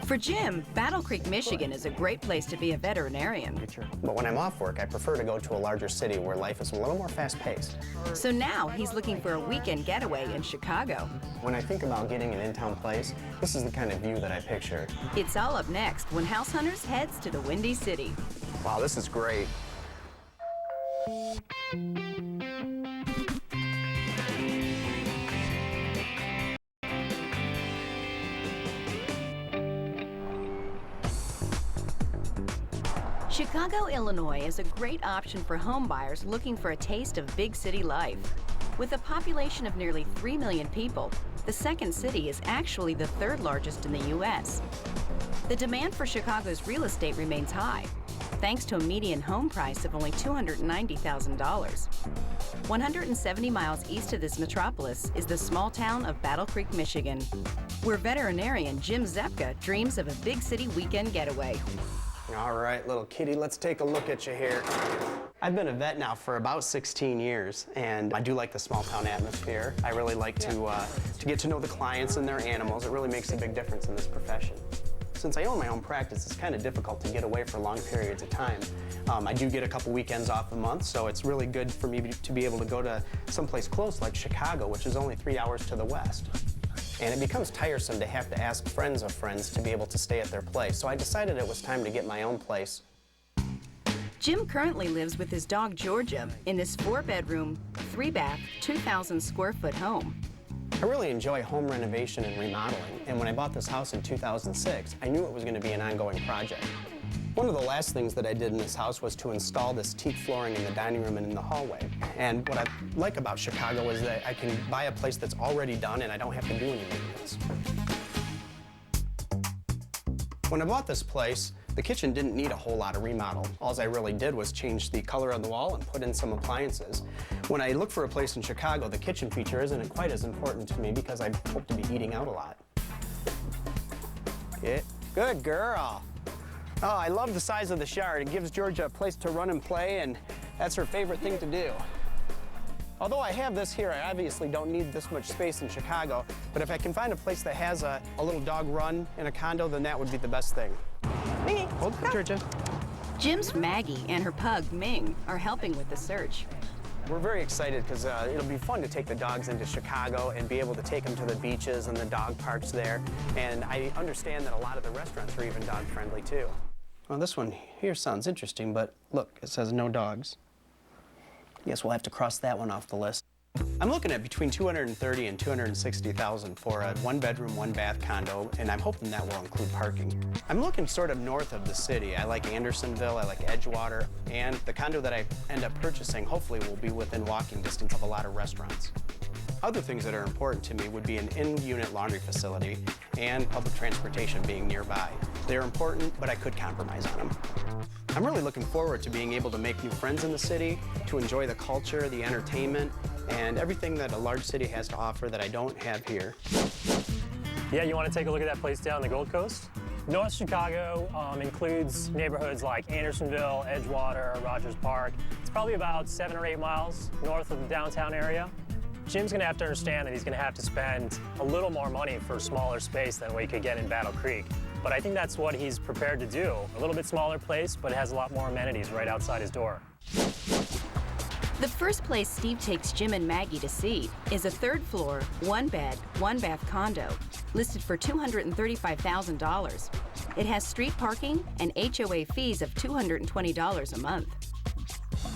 For Jim, Battle Creek, Michigan is a great place to be a veterinarian. But when I'm off work, I prefer to go to a larger city where life is a little more fast-paced. So now he's looking for a weekend getaway in Chicago. When I think about getting an in-town place, this is the kind of view that I picture. It's all up next when House Hunters heads to the Windy City. Wow, this is great. Chicago, Illinois is a great option for home buyers looking for a taste of big city life. With a population of nearly 3 million people, the second city is actually the third largest in the U.S. The demand for Chicago's real estate remains high, thanks to a median home price of only $290,000. 170 miles east of this metropolis is the small town of Battle Creek, Michigan, where veterinarian Jim Zepka dreams of a big city weekend getaway. All right, little kitty, let's take a look at you here. I've been a vet now for about 16 years, and I do like the small town atmosphere. I really like to get to know the clients and their animals. It really makes a big difference in this profession. Since I own my own practice, it's kind of difficult to get away for long periods of time. I do get a couple weekends off a month, so it's really good for me to be able to go to someplace close like Chicago, which is only 3 hours to the west. And it becomes tiresome to have to ask friends of friends to be able to stay at their place. So I decided it was time to get my own place. Jim currently lives with his dog Georgia in this 4-bedroom, 3-bath, 2,000 square foot home. I really enjoy home renovation and remodeling, and when I bought this house in 2006, I knew it was going to be an ongoing project. One of the last things that I did in this house was to install this teak flooring in the dining room and in the hallway. And what I like about Chicago is that I can buy a place that's already done and I don't have to do any maintenance. When I bought this place, the kitchen didn't need a whole lot of remodel. All I really did was change the color of the wall and put in some appliances. When I look for a place in Chicago, the kitchen feature isn't quite as important to me because I hope to be eating out a lot. Yeah. Good girl. Oh, I love the size of the shower. It gives Georgia a place to run and play, and that's her favorite thing to do. Although I have this here, I obviously don't need this much space in Chicago, but if I can find a place that has a little dog run in a condo, then that would be the best thing. Ming, hold it, Georgia. Jim's Maggie and her pug, Ming, are helping with the search. We're very excited because it'll be fun to take the dogs into Chicago and be able to take them to the beaches and the dog parks there. And I understand that a lot of the restaurants are even dog friendly too. Well, this one here sounds interesting, but look, it says no dogs. Guess we'll have to cross that one off the list. I'm looking at between $230,000 and $260,000 for a 1-bedroom, 1-bath condo, and I'm hoping that will include parking. I'm looking sort of north of the city. I like Andersonville, I like Edgewater, and the condo that I end up purchasing hopefully will be within walking distance of a lot of restaurants. Other things that are important to me would be an in-unit laundry facility and public transportation being nearby. They're important, but I could compromise on them. I'm really looking forward to being able to make new friends in the city, to enjoy the culture, the entertainment, and everything that a large city has to offer that I don't have here. Yeah, you want to take a look at that place down the Gold Coast? North Chicago includes neighborhoods like Andersonville, Edgewater, Rogers Park. It's probably about 7 or 8 miles north of the downtown area. Jim's going to have to understand that he's going to have to spend a little more money for smaller space than what he could get in Battle Creek. But I think that's what he's prepared to do. A little bit smaller place, but it has a lot more amenities right outside his door. The first place Steve takes Jim and Maggie to see is a 3rd-floor, 1-bed, 1-bath condo listed for $235,000. It has street parking and HOA fees of $220 a month.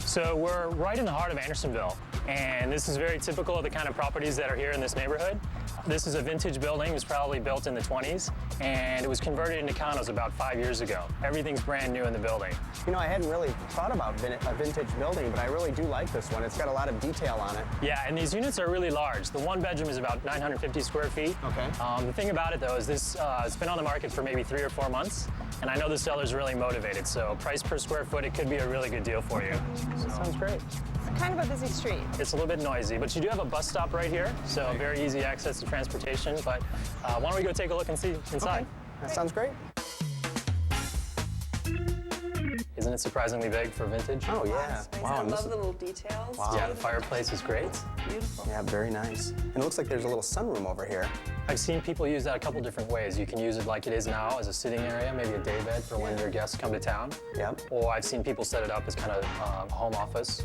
So we're right in the heart of Andersonville, and this is very typical of the kind of properties that are here in this neighborhood. This is a vintage building. It was probably built in the 20s, and it was converted into condos about 5 years ago. Everything's brand new in the building. You know, I hadn't really thought about a vintage building, but I really do like this one. It's got a lot of detail on it. Yeah, and these units are really large. The 1-bedroom is about 950 square feet. Okay. The thing about it, though, is this it's been on the market for maybe 3 or 4 months, and I know the seller's really motivated, so price per square foot, it could be a really good deal for you. So. Sounds great. It's kind of a busy street. It's a little bit noisy, but you do have a bus stop right here, so very easy access to transportation. But why don't we go take a look and see inside? Okay. That sounds great. Isn't it surprisingly big for vintage? Oh, yeah. It's nice. Wow, I and this love is- the little details. Wow. Yeah, the fireplace is great. Beautiful. Yeah, very nice. And it looks like there's a little sunroom over here. I've seen people use that a couple different ways. You can use it like it is now as a sitting area, maybe a day bed for when your guests come to town. Yep. Or I've seen people set it up as kind of home office.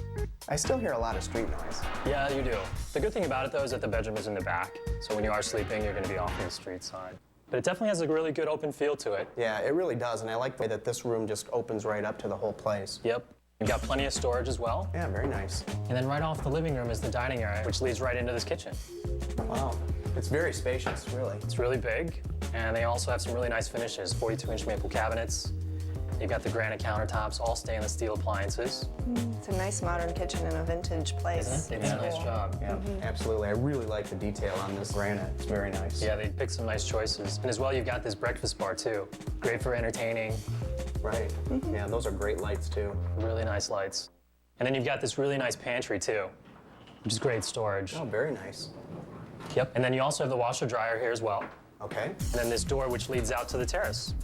I still hear a lot of street noise. Yeah, you do. The good thing about it, though, is that the bedroom is in the back. So when you are sleeping, you're going to be off on the street side. But it definitely has a really good open feel to it. Yeah, it really does, and I like the way that this room just opens right up to the whole place. Yep. You've got plenty of storage as well. Yeah, very nice. And then right off the living room is the dining area, which leads right into this kitchen. Wow. It's very spacious, really. It's really big, and they also have some really nice finishes, 42-inch maple cabinets. You've got the granite countertops, all stainless steel appliances. It's a nice modern kitchen in a vintage place. Isn't it? They did a nice job. Yeah, absolutely. I really like the detail on this granite. It's very nice. Yeah, they picked some nice choices. And as well, you've got this breakfast bar, too. Great for entertaining, Right. Yeah, those are great lights, too. really nice lights. And then you've got this really nice pantry, too, which is great storage. Oh, very nice. Yep. And then you also have the washer dryer here as well. Okay. And then this door which leads out to the terrace.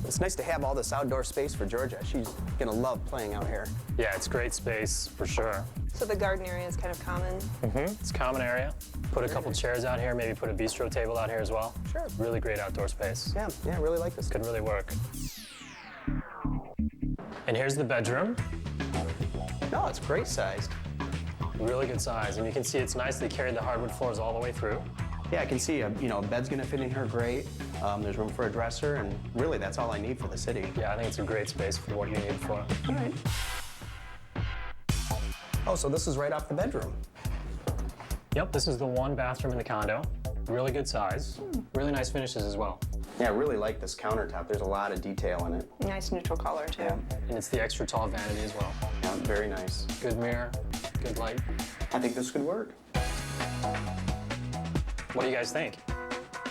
It's nice to have all this outdoor space for Georgia. She's gonna love playing out here. Yeah, it's great space for sure. So the garden area is kind of common. It's a common area. Put a couple chairs out here, maybe put a bistro table out here as well. Sure. Really great outdoor space. Yeah, I really like this. Could really work. And here's the bedroom. No, it's great sized. Really good size. And you can see it's nicely carried the hardwood floors all the way through. Yeah, I can see a bed's gonna fit in here great. There's room for a dresser, and really that's all I need for the city. Yeah, I think it's a great space for what you need for it. All right. Oh, so this is right off the bedroom. Yep, this is the one bathroom in the condo. Really good size. Really nice finishes as well. Yeah, I really like this countertop. There's a lot of detail in it. Nice neutral color, too. And it's the extra tall vanity as well. Yeah, very nice. Good mirror, good light. I think this could work. What do you guys think?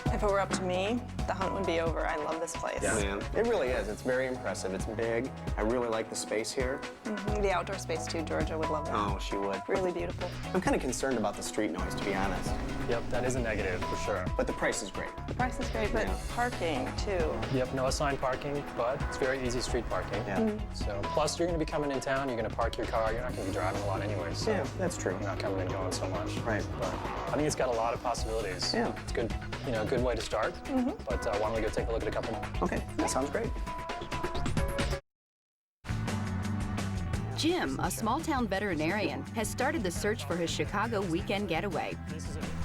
If it were up to me, the hunt would be over. I love this place. Yeah, man. It really is. It's very impressive. It's big. I really like the space here. The outdoor space, too. Georgia would love that. Oh, she would. Really beautiful. I'm kind of concerned about the street noise, to be honest. Yep, that is a negative for sure. But the price is great. The price is great, but Yeah. parking, too. Yep, no assigned parking, but it's very easy street parking. Yeah. So, plus you're going to be coming in town, you're going to park your car, you're not going to be driving a lot anyway, so Yeah, that's true. you're not coming and going so much. Right. But I think it's got a lot of possibilities. Yeah. It's good, good way to start. But why don't we go take a look at a couple more? Okay, that sounds great. Jim, a small-town veterinarian, has started the search for his Chicago weekend getaway.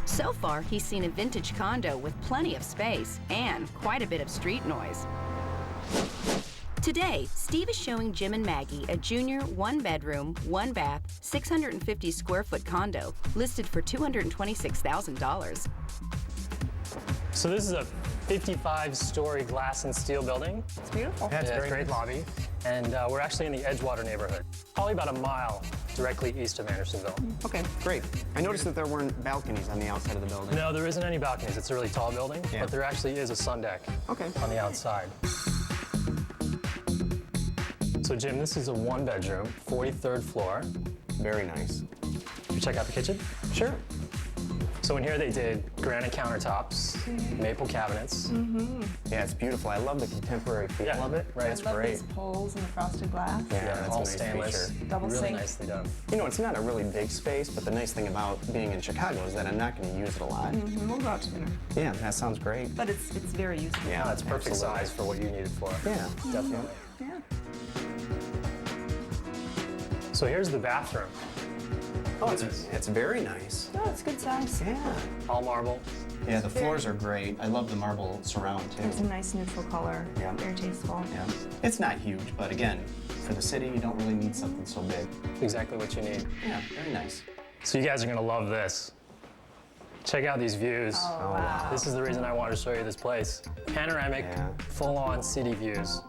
So far, he's seen a vintage condo with plenty of space and quite a bit of street noise. Today, Steve is showing Jim and Maggie a junior one-bedroom, one-bath, 650-square-foot condo listed for $226,000. So this is a 55-story glass and steel building. It's beautiful. That's Yeah, very great nice. lobby. And we're actually in the Edgewater neighborhood, probably about a mile directly east of Andersonville. Okay, great. I noticed that there weren't balconies on the outside of the building. No, there isn't any balconies. It's a really tall building, Yeah. but there actually is a sun deck Okay. on the outside. So Jim, this is a one-bedroom, 43rd floor. Very nice. Did you check out the kitchen? Sure. So in here they did granite countertops, maple cabinets. Yeah, it's beautiful. I love the contemporary feel Yeah, of it. right. It's I love great. these poles and the frosted glass. Yeah, that's all a nice stainless. feature. Double really sink. nicely done. You know, it's not a really big space, but the nice thing about being in Chicago is that I'm not going to use it a lot. We'll go out to dinner. Yeah, that sounds great. But it's very useful. Yeah, That's perfect absolutely. size for what you need it for. Yeah. Definitely. Yeah. So here's the bathroom. Oh, it's very nice. No, it's good size. Yeah. All marble. Yeah, the floors are great. I love the marble surround, It's a too. nice neutral color. Yeah. Very tasteful. Yeah. It's not huge, but again, for the city, you don't really need something so big. Exactly what you need. Yeah, very nice. So you guys are gonna love this. Check out these views. Oh, wow. This is the reason I wanted to show you this place. Panoramic, Yeah. full-on city views.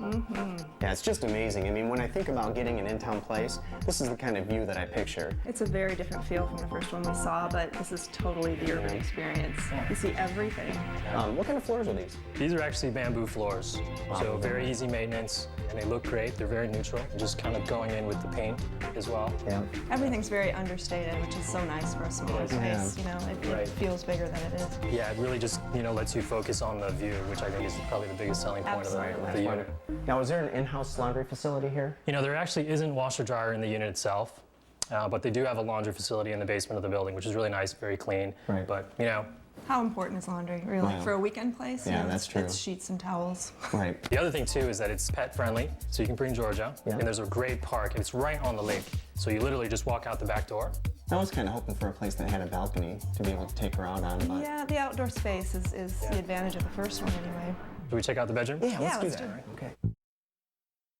Yeah, it's just amazing. I mean, when I think about getting an in-town place, this is the kind of view that I picture. It's a very different feel from the first one we saw, but this is totally the urban experience. You see everything. What kind of floors are these? These are actually bamboo floors, so very easy maintenance, and they look great. They're very neutral, just kind of going in with the paint as well. Yeah. Everything's very understated, which is so nice for a smaller space. You know, it Right. feels feels bigger than it is. Yeah, it really just, lets you focus on the view, which I think is probably the biggest selling point of the unit. Now, is there an in-house laundry facility here? There actually isn't washer dryer in the unit itself, but they do have a laundry facility in the basement of the building, which is really nice, very clean. Right. But, How important is laundry, really? Wow. For a weekend place? Yeah, that's true. It's sheets and towels. Right. The other thing, too, is that it's pet friendly, so you can bring Georgia. Yeah. And there's a great park. It's right on the lake, so you literally just walk out the back door. I was kind of hoping for a place that had a balcony to be able to take her out on, but... Yeah, the outdoor space is the advantage of the first one anyway. Should we check out the bedroom? Yeah, let's do let's that. do it. Okay.